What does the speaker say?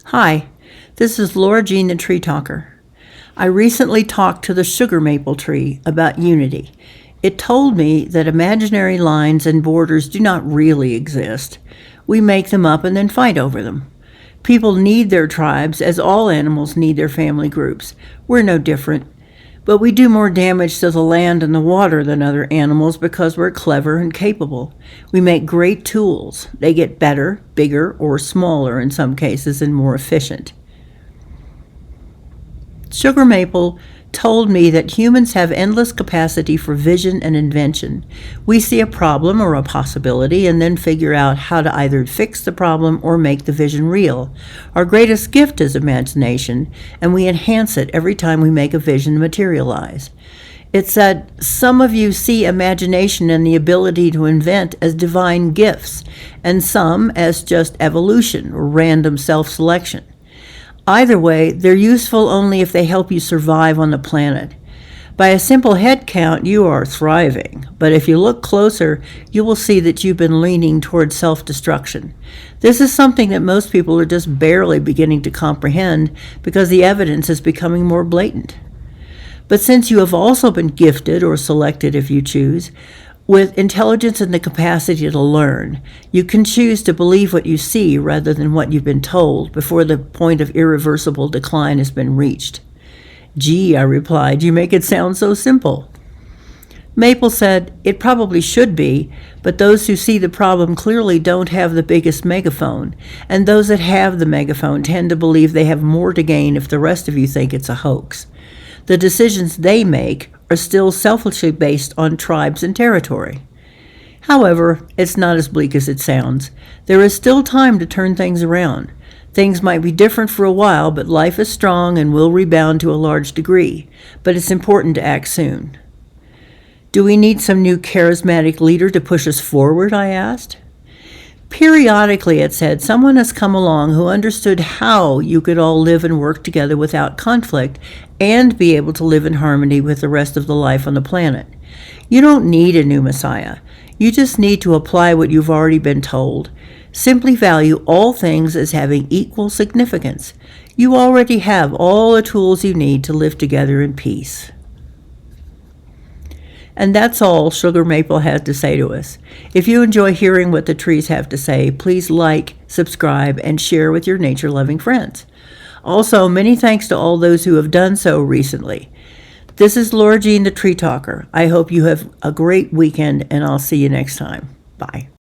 Hi, this is LauraJthe.Treetalker. I recently talked to the sugar maple tree about unity. It told me that imaginary lines and borders do not really exist. We make them up and then fight over them. People need their tribes as all animals need their family groups. We're no different. But we do more damage to the land and the water than other animals because we're clever and capable. We make great tools. They get better, bigger, or smaller in some cases, and more efficient. Sugar maple told me that humans have endless capacity for vision and invention. We see a problem or a possibility and then figure out how to either fix the problem or make the vision real. Our greatest gift is imagination, and we enhance it every time we make a vision materialize. It said, some of you see imagination and the ability to invent as divine gifts, and some as just evolution or random self-selection. Either way, they're useful only if they help you survive on the planet. By a simple head count, you are thriving, but if you look closer, you will see that you've been leaning toward self-destruction. This is something that most people are just barely beginning to comprehend because the evidence is becoming more blatant. But since you have also been gifted, or selected if you choose, with intelligence and the capacity to learn, you can choose to believe what you see rather than what you've been told before the point of irreversible decline has been reached. Gee, I replied, you make it sound so simple. Maple said, it probably should be, but those who see the problem clearly don't have the biggest megaphone, and those that have the megaphone tend to believe they have more to gain if the rest of you think it's a hoax. The decisions they make are still selfishly based on tribes and territory. However, it's not as bleak as it sounds. There is still time to turn things around. Things might be different for a while, but life is strong and will rebound to a large degree. But it's important to act soon. Do we need some new charismatic leader to push us forward? I asked. Periodically, it said, someone has come along who understood how you could all live and work together without conflict and be able to live in harmony with the rest of the life on the planet. You don't need a new Messiah. You just need to apply what you've already been told. Simply value all things as having equal significance. You already have all the tools you need to live together in peace. And that's all Sugar Maple had to say to us. If you enjoy hearing what the trees have to say, please like, subscribe, and share with your nature-loving friends. Also, many thanks to all those who have done so recently. This is LauraJthe.Treetalker. I hope you have a great weekend, and I'll see you next time. Bye.